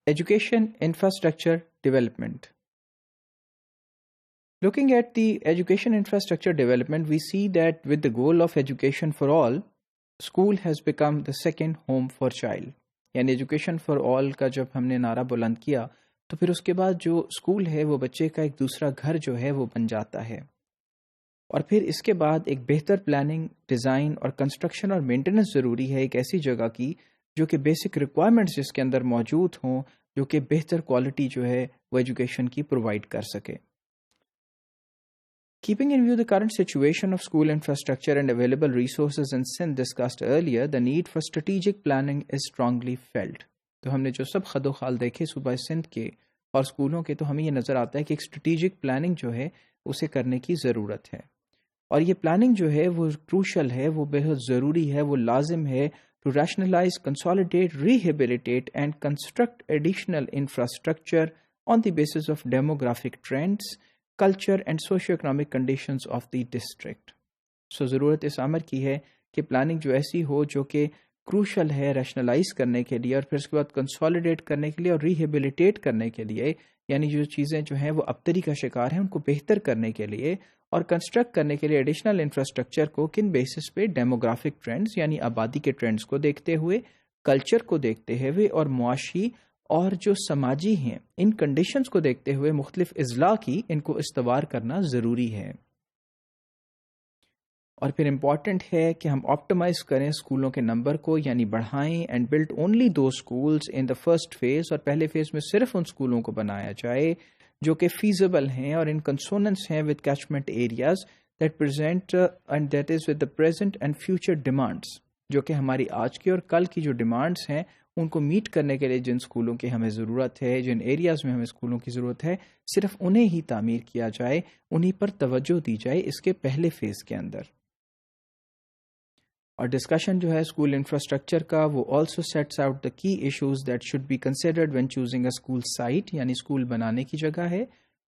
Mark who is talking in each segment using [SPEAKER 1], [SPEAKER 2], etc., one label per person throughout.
[SPEAKER 1] Education infrastructure development. Looking at the education infrastructure development, we see that with the goal of education for all, school has become the second home for child. یعنی education for all کا جب ہم نے نعرہ بلند کیا تو پھر اس کے بعد جو اسکول ہے وہ بچے کا ایک دوسرا گھر جو ہے وہ بن جاتا ہے. اور پھر اس کے بعد ایک بہتر پلاننگ، ڈیزائن اور کنسٹرکشن اور مینٹیننس ضروری ہے ایک ایسی جگہ کی جو کہ بیسک ریکوائرمنٹس جس کے اندر موجود ہوں، جو کہ بہتر کوالٹی جو ہے وہ ایجوکیشن کی پرووائڈ کر سکے. Keeping in view the current situation of school infrastructure and available resources in Sindh discussed earlier, the need for strategic planning is strongly felt. تو ہم نے جو سب خد و خال دیکھے صوبہ سندھ کے اور اسکولوں کے، تو ہمیں یہ نظر آتا ہے کہ ایک اسٹریٹجک پلاننگ جو ہے اسے کرنے کی ضرورت ہے. اور یہ پلاننگ جو ہے وہ کروشل ہے، وہ بہت ضروری ہے، وہ لازم ہے to rationalize, consolidate, rehabilitate and construct additional infrastructure on the basis of demographic trends, culture and socio-economic conditions of the district. So ضرورت اس امر کی ہے کہ پلاننگ جو ایسی ہو جو کہ کروشل ہے ریشنلائز کرنے کے لیے، اور پھر اس کے بعد کنسالیڈیٹ کرنے کے لیے اور ریہیبلیٹیٹ کرنے کے لیے، یعنی جو چیزیں جو ہیں وہ ابتری کا شکار ہیں ان کو بہتر کرنے کے لیے، اور کنسٹرکٹ کرنے کے لیے ایڈیشنل انفراسٹرکچر کو کن بیسس پہ؟ ڈیموگرافک ٹرینڈز یعنی آبادی کے ٹرینڈز کو دیکھتے ہوئے، کلچر کو دیکھتے ہوئے اور معاشی اور جو سماجی ہیں ان کنڈیشنز کو دیکھتے ہوئے مختلف اضلاع کی ان کو استوار کرنا ضروری ہے. اور پھر امپورٹنٹ ہے کہ ہم آپٹمائز کریں اسکولوں کے نمبر کو، یعنی بڑھائیں اینڈ بلڈ اونلی دو schools in the first phase, اور پہلے فیز میں صرف ان اسکولوں کو بنایا جائے جو کہ فیزیبل ہیں اور ان کنسوننس ہیں with catchment areas that present and that is with the present and future demands, جو کہ ہماری آج کی اور کل کی جو ڈیمانڈس ہیں ان کو میٹ کرنے کے لیے جن اسکولوں کی ہمیں ضرورت ہے، جن ایریاز میں ہمیں اسکولوں کی ضرورت ہے، صرف انہیں ہی تعمیر کیا جائے، انہیں پر توجہ دی جائے اس کے پہلے فیز کے اندر. اور ڈسکشن جو ہے اسکول انفراسٹرکچر کا وہ also seats out the key issues that should be considered when choosing a school site, یعنی اسکول بنانے کی جگہ ہے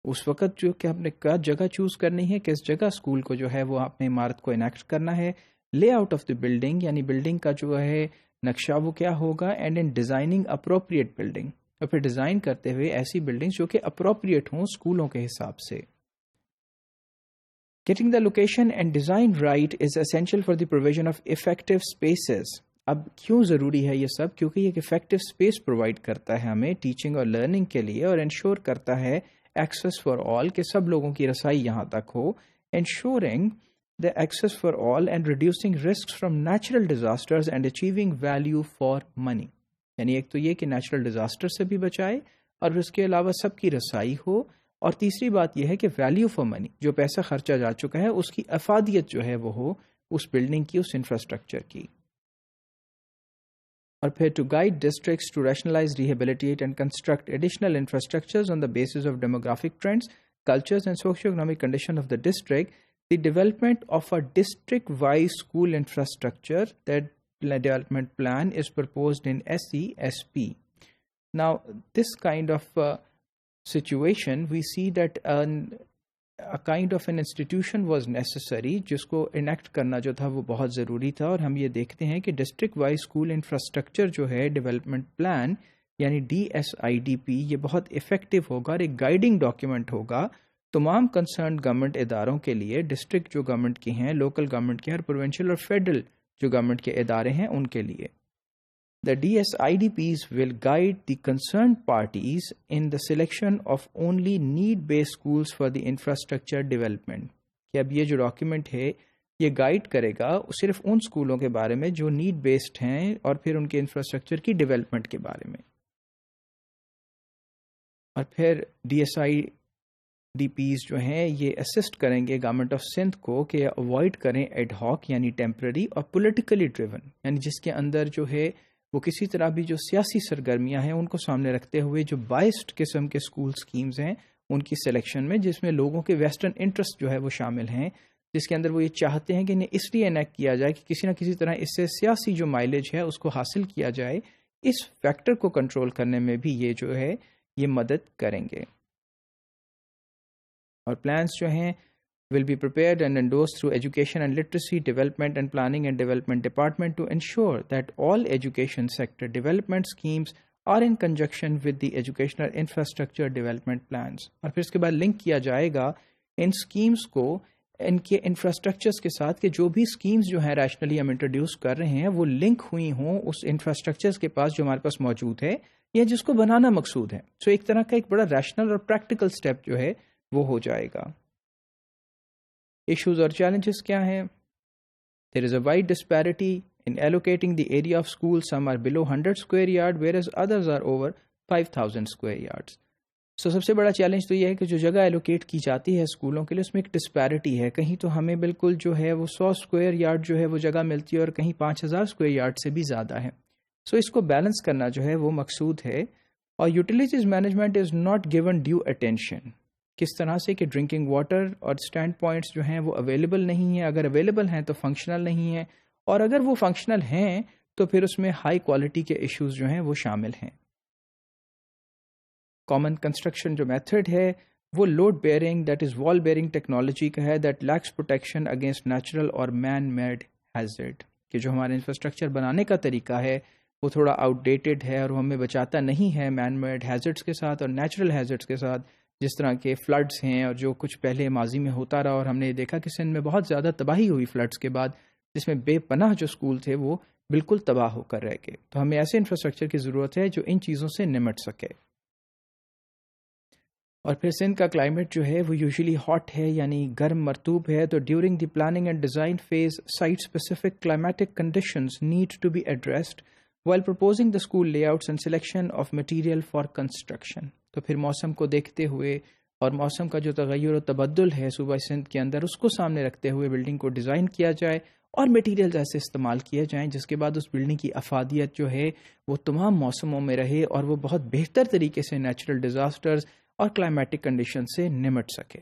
[SPEAKER 1] اس وقت جو کہ ہم نے جگہ چوز کرنی ہے، کس جگہ اسکول کو جو ہے وہ اپنے عمارت کو انیکٹ کرنا ہے، lay out of the building یعنی بلڈنگ کا جو ہے نقشہ وہ کیا ہوگا، and in designing appropriate building, اور پھر ڈیزائن کرتے ہوئے ایسی بلڈنگ جو کہ اپروپریٹ ہوں اسکولوں کے حساب سے. Getting the location and design right is essential for the provision of effective spaces. اب کیوں ضروری ہے یہ سب؟ کیونکہ یہ ایک effective space provide کرتا ہے ہمیں ٹیچنگ اور لرننگ کے لیے، اور انشور کرتا ہے access for all کہ سب لوگوں کی رسائی یہاں تک ہو. Ensuring the access for all and reducing risks from natural disasters and achieving value for money. یعنی ایک تو یہ کہ نیچرل ڈیزاسٹر سے بھی بچائے اور اس کے علاوہ سب کی رسائی ہو، اور تیسری بات یہ ہے کہ ویلیو فار منی، جو پیسہ خرچہ جا چکا ہے اس کی افادیت جو ہے وہ ہو اس بلڈنگ کی، اس انفراسٹرکچر کی. اور پھر to guide districts to rationalize, rehabilitate and construct additional infrastructures on the basis of demographic trends, cultures and socio economic condition of the district, the development of a district wise school infrastructure that development plan is proposed in SESP. Now, this kind of situation, we see that a kind of an institution was necessary جس کو enact کرنا جو تھا وہ بہت ضروری تھا. اور ہم یہ دیکھتے ہیں کہ ڈسٹرکٹ وائز اسکول انفراسٹرکچر جو ہے ڈیولپمنٹ پلان یعنی DSIDP یہ بہت افیکٹو ہوگا اور ایک گائیڈنگ ڈاکیومنٹ ہوگا تمام کنسرنڈ گورنمنٹ اداروں کے لیے، ڈسٹرکٹ جو گورنمنٹ کی ہیں، لوکل گورنمنٹ کے، اور پروونشل اور فیڈرل جو گورنمنٹ کے ادارے ہیں ان کے لیے. The DSIDPs will guide the concerned parties in the selection of only need-based schools for the infrastructure development. کہ اب یہ جو ڈاکیومنٹ ہے یہ گائیڈ کرے گا صرف ان اسکولوں کے بارے میں جو نیڈ بیسڈ ہیں اور پھر ان کے انفراسٹرکچر کی ڈیولپمنٹ کے بارے میں. اور پھر DSIDPs جو ہیں یہ اسسٹ کریں گے گورنمنٹ آف سندھ کو کہ اوائڈ کریں ایڈ ہاک یعنی ٹیمپرری اور پولیٹیکلی ڈریون، یعنی جس کے اندر جو ہے وہ کسی طرح بھی جو سیاسی سرگرمیاں ہیں ان کو سامنے رکھتے ہوئے جو بائسڈ قسم کے اسکول سکیمز ہیں ان کی سلیکشن میں، جس میں لوگوں کے ویسٹرن انٹرسٹ جو ہے وہ شامل ہیں، جس کے اندر وہ یہ چاہتے ہیں کہ انہیں اس لیے انیکٹ کیا جائے کہ کسی نہ کسی طرح اس سے سیاسی جو مائلیج ہے اس کو حاصل کیا جائے. اس فیکٹر کو کنٹرول کرنے میں بھی یہ جو ہے یہ مدد کریں گے. اور پلانس جو ہیں will be prepared and endorsed through Education and Literacy, Development and Planning and Development Department to ensure that all education sector development schemes or in conjunction with the educational infrastructure development plans. اور پھر اس کے بعد link کیا جائے گا ان schemes کو ان کے infrastructures کے ساتھ کہ جو بھی اسکیمز جو ہیں ریشنلی ہم انٹروڈیوس کر رہے ہیں وہ لنک ہوئی ہوں اس انفراسٹرکچرس کے پاس جو ہمارے پاس موجود ہے یا جس کو بنانا مقصود ہے. سو ایک طرح کا ایک بڑا ریشنل اور پریکٹیکل اسٹیپ جو ہے وہ ہو جائے گا. ایشوز اور چیلنجز کیا ہیں؟ There is a wide disparity in allocating the area of schools. Some are below 100 square yard whereas others are over 5,000 square yards. So سب سے بڑا چیلنج تو یہ ہے کہ جو جگہ ایلوکیٹ کی جاتی ہے اسکولوں کے لیے اس میں ایک ڈسپیرٹی ہے. کہیں تو ہمیں بالکل جو ہے وہ 100 اسکوائر یارڈ جو ہے وہ جگہ ملتی ہے اور کہیں 5,000 اسکوائر یارڈ سے بھی زیادہ ہے. سو اس کو بیلنس کرنا جو ہے وہ مقصود ہے. اور utilities management is not given due attention. کس طرح سے کہ ڈرنکنگ واٹر اور اسٹینڈ پوائنٹس جو ہیں وہ اویلیبل نہیں ہیں. اگر اویلیبل ہیں تو فنکشنل نہیں ہیں اور اگر وہ فنکشنل ہیں تو پھر اس میں ہائی کوالٹی کے ایشوز جو ہیں وہ شامل ہیں. کامن کنسٹرکشن جو میتھڈ ہے وہ لوڈ بیئرنگ دیٹ از وال بیئرنگ ٹیکنالوجی کا ہے that lacks protection against natural اور مین میڈ ہیزارڈ. کہ جو ہمارے انفراسٹرکچر بنانے کا طریقہ ہے وہ تھوڑا آؤٹ ڈیٹڈ ہے اور وہ ہمیں بچاتا نہیں ہے مین میڈ ہیزارڈس کے ساتھ اور نیچرل ہیزارڈس کے ساتھ، جس طرح کے فلڈز ہیں اور جو کچھ پہلے ماضی میں ہوتا رہا. اور ہم نے دیکھا کہ سندھ میں بہت زیادہ تباہی ہوئی فلڈز کے بعد، جس میں بے پناہ جو اسکول تھے وہ بالکل تباہ ہو کر رہ گئے. تو ہمیں ایسے انفراسٹرکچر کی ضرورت ہے جو ان چیزوں سے نمٹ سکے. اور پھر سندھ کا کلائمیٹ جو ہے وہ یوزلی ہاٹ ہے، یعنی گرم مرطوب ہے. تو during the planning and design phase site specific climatic conditions need to be addressed while proposing the school layouts and selection of material for construction. تو پھر موسم کو دیکھتے ہوئے اور موسم کا جو تغیر و تبدل ہے صوبہ سندھ کے اندر اس کو سامنے رکھتے ہوئے بلڈنگ کو ڈیزائن کیا جائے اور میٹیریلز ایسے استعمال کیے جائیں جس کے بعد اس بلڈنگ کی افادیت جو ہے وہ تمام موسموں میں رہے اور وہ بہت بہتر طریقے سے نیچرل ڈیزاسٹرز اور کلائمیٹک کنڈیشن سے نمٹ سکے.